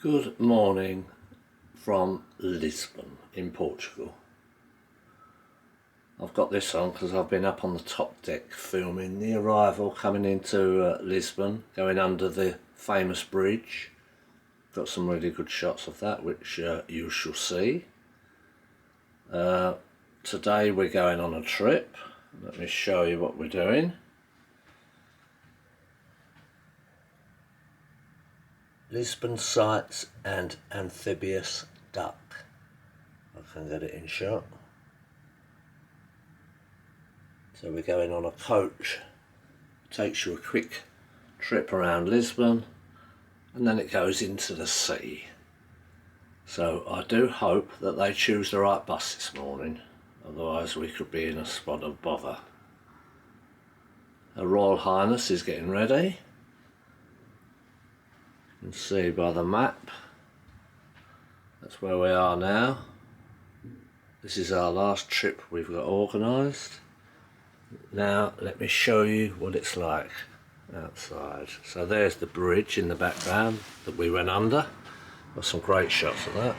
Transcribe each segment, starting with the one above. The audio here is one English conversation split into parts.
Good morning from Lisbon in Portugal. I've got this on because I've been up on the top deck filming the arrival coming into Lisbon, going under the famous bridge. Got some really good shots of that which you shall see. Today we're going on a trip. Let me show you what we're doing. Lisbon sights and amphibious duck. I can get it in shot. So we're going on a coach. Takes you a quick trip around Lisbon and then it goes into the sea. So I do hope that they choose the right bus this morning, otherwise we could be in a spot of bother. Her Royal Highness is getting ready. You can see by the map, that's where we are now. This is our last trip we've got organised. Now let me show you what it's like outside. So there's the bridge in the background that we went under. Got some great shots of that.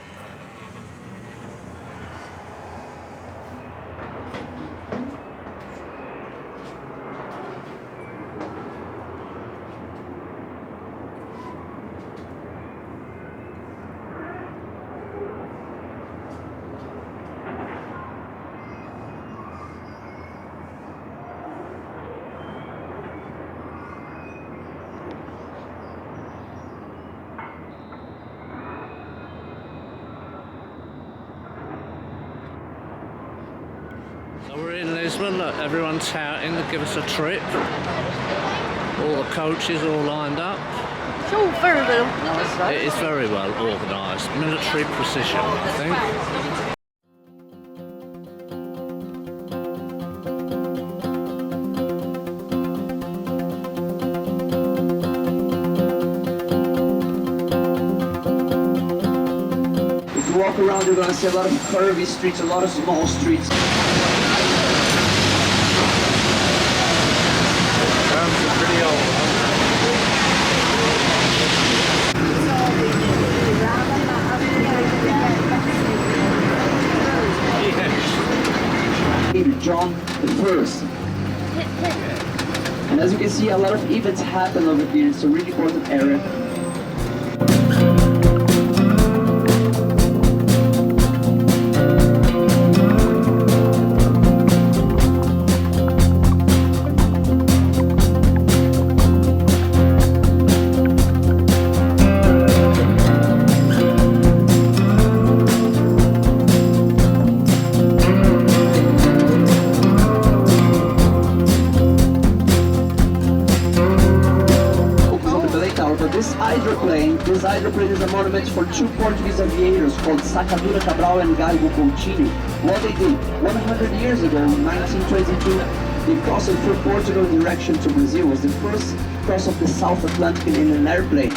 So we're in Lisbon, look, everyone's touting to give us a trip. All the coaches all lined up. It's all very well organised. It is very well organised. Military precision, I think. If you walk around, you're going to see a lot of curvy streets, a lot of small streets. Pretty old. John I. And as you can see, a lot of events happen over here. It's a really important area. This hydroplane is a monument for two Portuguese aviators called Sacadura Cabral and Gary Barlow. What they did, 100 years ago, in 1922, they crossed through Portugal in direction to Brazil. It was the first cross of the South Atlantic in an airplane.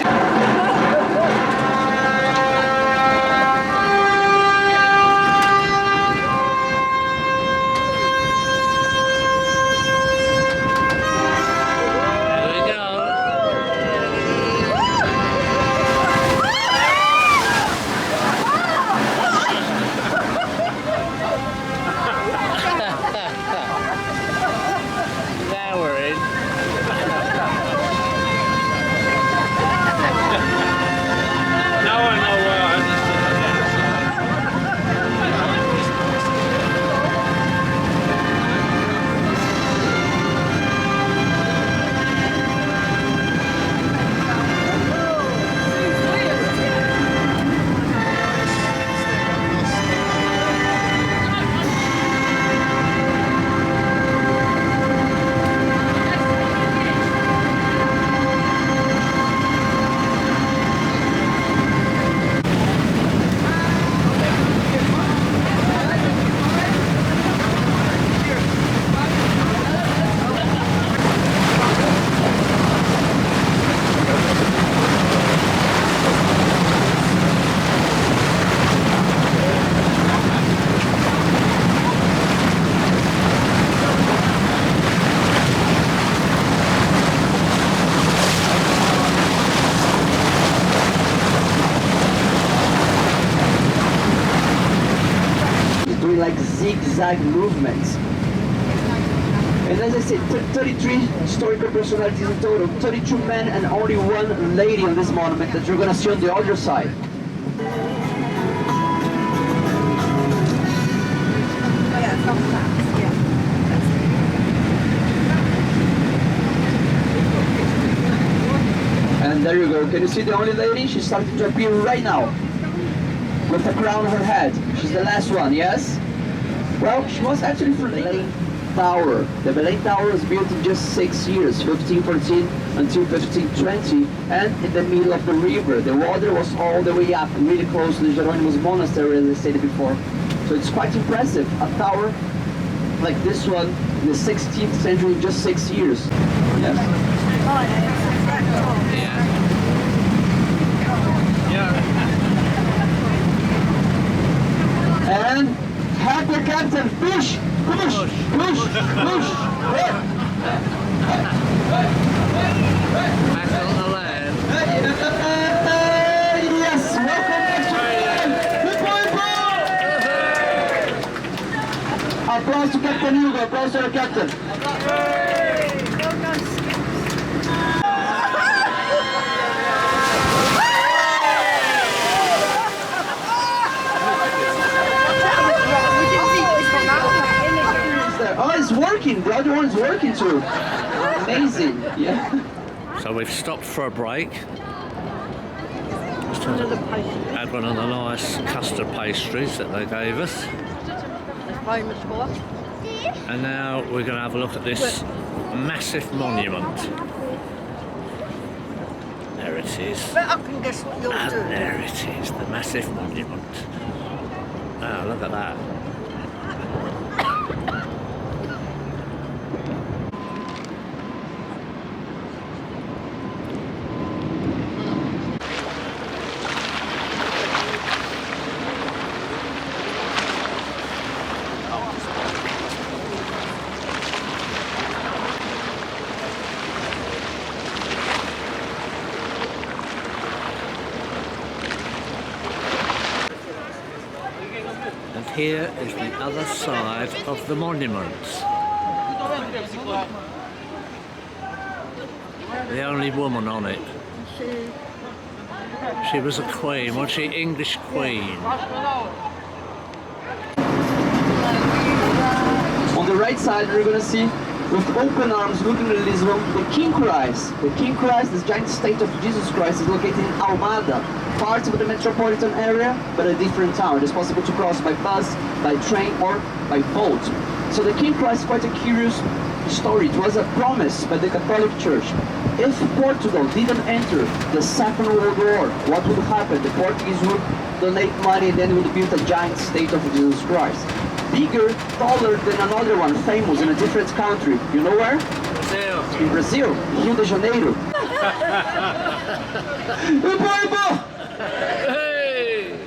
zigzag movements. And as I said, 33 historical personalities in total, 32 men and only one lady on this monument that you're going to see on the other side. And there you go. Can you see the only lady? She's starting to appear right now with a crown on her head. She's the last one, yes? Well, she was actually from the Tower. The Belém Tower was built in just 6 years, 1514 until 1520, and in the middle of the river. The water was all the way up, really close to the Jerónimos Monastery, as I stated before. So it's quite impressive. A tower like this one in the 16th century in just 6 years. Yes. And help the captain, push, push, push, push. Back on the land. Yes, welcome back to applause to Captain Hugo, applause to the captain. Oh, it's working. The other one's working too. Amazing. Yeah. So we've stopped for a break. Had one of the nice custard pastries that they gave us. Famous for. And now we're going to have a look at this massive monument. There it is. But I can guess what you're And doing. there it is, the massive monument. Oh, look at that. And here is the other side of the monument. The only woman on it. She was a queen, was she? English queen. On the right side, we're going to see, with open arms, looking at Lisbon, the King Christ. The King Christ, this giant statue of Jesus Christ, is located in Almada, part of the metropolitan area, but a different town. It is possible to cross by bus, by train, or by boat. So the King Christ is quite a curious story. It was a promise by the Catholic Church. If Portugal didn't enter the Second World War, what would happen? The Portuguese would donate money and then would build a giant statue of Jesus Christ. Bigger, taller than another one, famous in a different country. You know where? Brazil. In Brazil, Rio de Janeiro. Hey!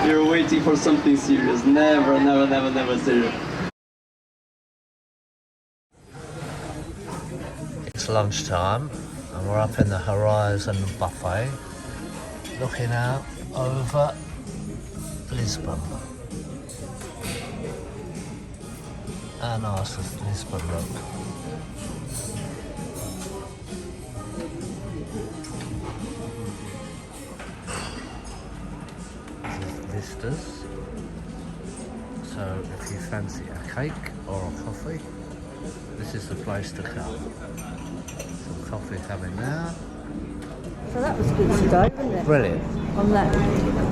You're waiting for something serious. Never, never, never, never serious. It's lunchtime and we're up in the Horizon buffet looking out over Lisbon. How nice does Lisbon look? Vistas. So if you fancy a cake or a coffee, this is the place to come. Some coffee coming now. So that was good today, wasn't it? Brilliant. On that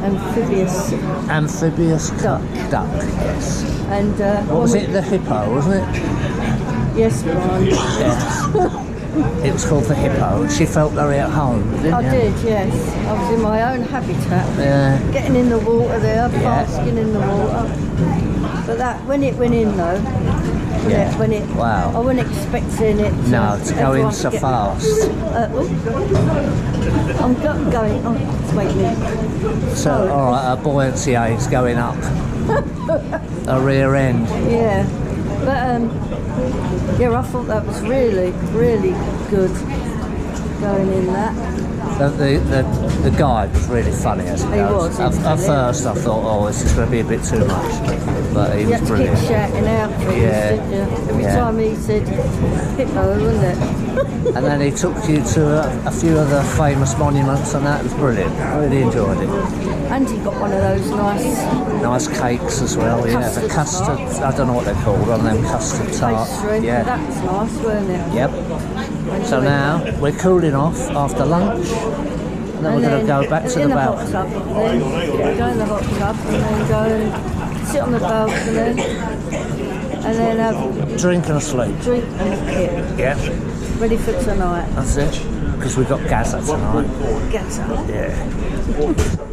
amphibious Amphibious duck. Duck, yes. And What was it? The hippo, wasn't it? yes, Brian. Yes. It was called the hippo. She felt very at home, didn't I you? did, yes. I was in my own habitat. Yeah. Getting in the water there, basking in the water. But that, when it went in though, Yeah. when it, Wow. I wasn't expecting it to, No, to go in everyone so to get- fast. I'm going, oh, wait a minute. So, alright, her buoyancy aid's going up. Her rear end. Yeah, but yeah, I thought that was really, really good. going in that. The guide was really funny as he goes. was, At first I thought, oh, this is going to be a bit too much, but he You was had to keep brilliant. shouting out things, Yeah. didn't you? Every Yeah. time he said hippo, wasn't it? And then he took you to a few of the famous monuments, and that was brilliant. I really enjoyed it. And he got one of those Nice cakes as well, yeah. The Custard custard, I don't know what they're called, one of them custard tarts. pastry. Yeah. That was nice, wasn't it? Yep. So now we're cooling off after lunch, and then we're going to go back to the balcony. Hot tub, then go in the hot tub and then go and sit on the balcony and then have Drink and sleep. drink and kit. Yep. Ready for tonight. That's it. Because we've got Gaza tonight. Get up. Yeah.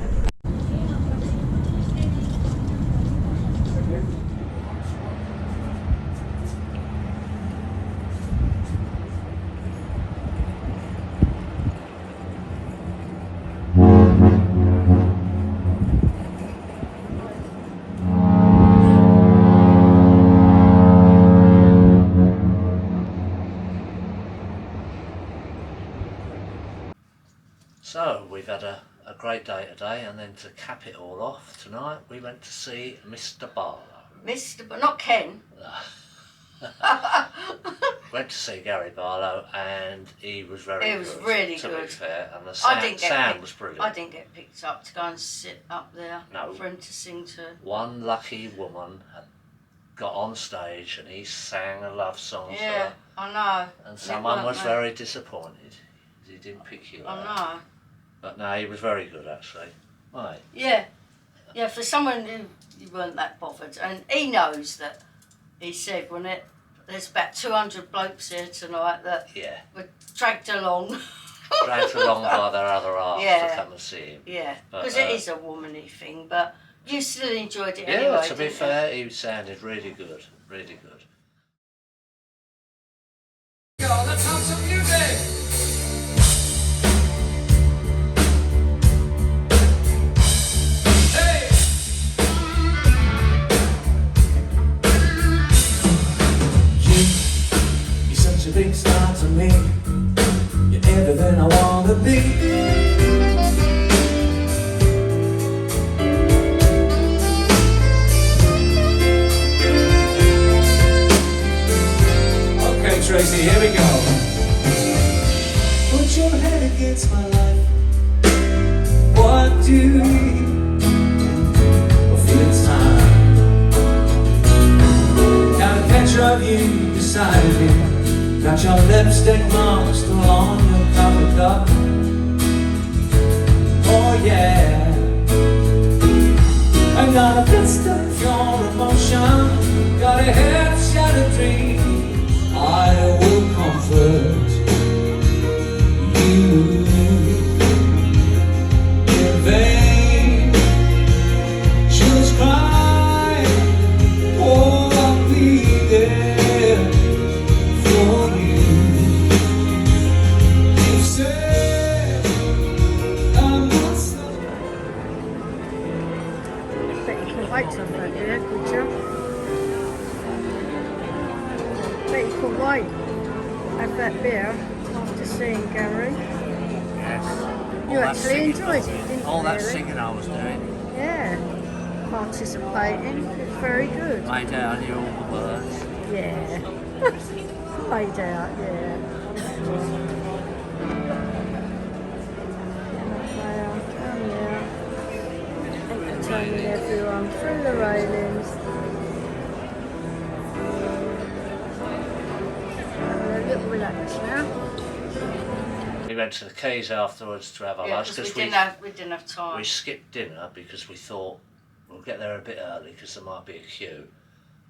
So we've had a great day today, and then to cap it all off tonight, we went to see Mr. Barlow. But not Ken. Went to see Gary Barlow, and he was very good. It was really to good. be fair, and the I sound was brilliant. I didn't get picked up to go and sit up there No. for him to sing to. One lucky woman had got on stage, and he sang a love song for Yeah, her, I know. and someone was very disappointed. He didn't pick you up. I know. But no, he was very good actually. Right. Yeah, yeah. For someone who you weren't that bothered, and he knows that. He said, when there's about 200 blokes here tonight that Yeah. were dragged along. Dragged along by their other half Yeah. to come and see him. Yeah, But, because it is a womanly thing, but you still enjoyed it Yeah, anyway. to be didn't you? fair, he sounded really good, really good. Let's have some music. Hey. You're such a big star to me. You're everything I wanna be. Okay, Tracy, here we go. Put your head against my life. What do you feel it's time? Got a picture of you beside me. Got your lipstick mark still on your coffee cup. Oh yeah. I got a fist of your emotion. Got a head shattered dream. I will comfort you in vain. Just cry. Oh, I'll be there for you. You said I must. Bet you couldn't wait to have that beer, could you? Bet you couldn't wait to have that beer after seeing Gary. Yes. You actually enjoyed it, didn't All you, that really? singing I was doing, Yeah. Participating. It's very good. made out of all the words. Yeah. Laid out, yeah. Entertaining everyone through the railings. Having a little relax now. We went to the quays afterwards to have our lunch because because we didn't have time. we skipped dinner because we thought we'll get there a bit early because there might be a queue.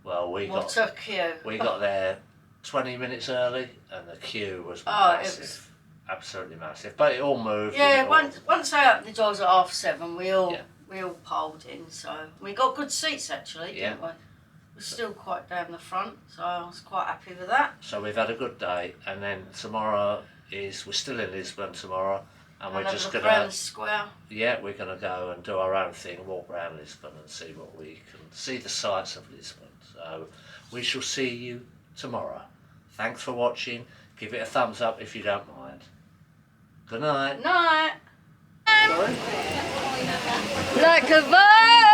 Well, we What a queue. got there 20 minutes early, and the queue was Oh, it massive, was- absolutely massive. But it all moved. Yeah, and it all- once they opened the doors at 7:30, Yeah. we all poled in, so we got good seats actually, Yeah. didn't we? We're still quite down the front, so I was quite happy with that. So we've had a good day, and then tomorrow we're still in Lisbon tomorrow, and we're And just look gonna around the square. we're gonna go and do our own thing, walk around Lisbon and see what we can see, the sights of Lisbon. So we shall see you tomorrow. Thanks for watching. Give it a thumbs up if you don't mind. Good night. Night. Sorry? Like a bird.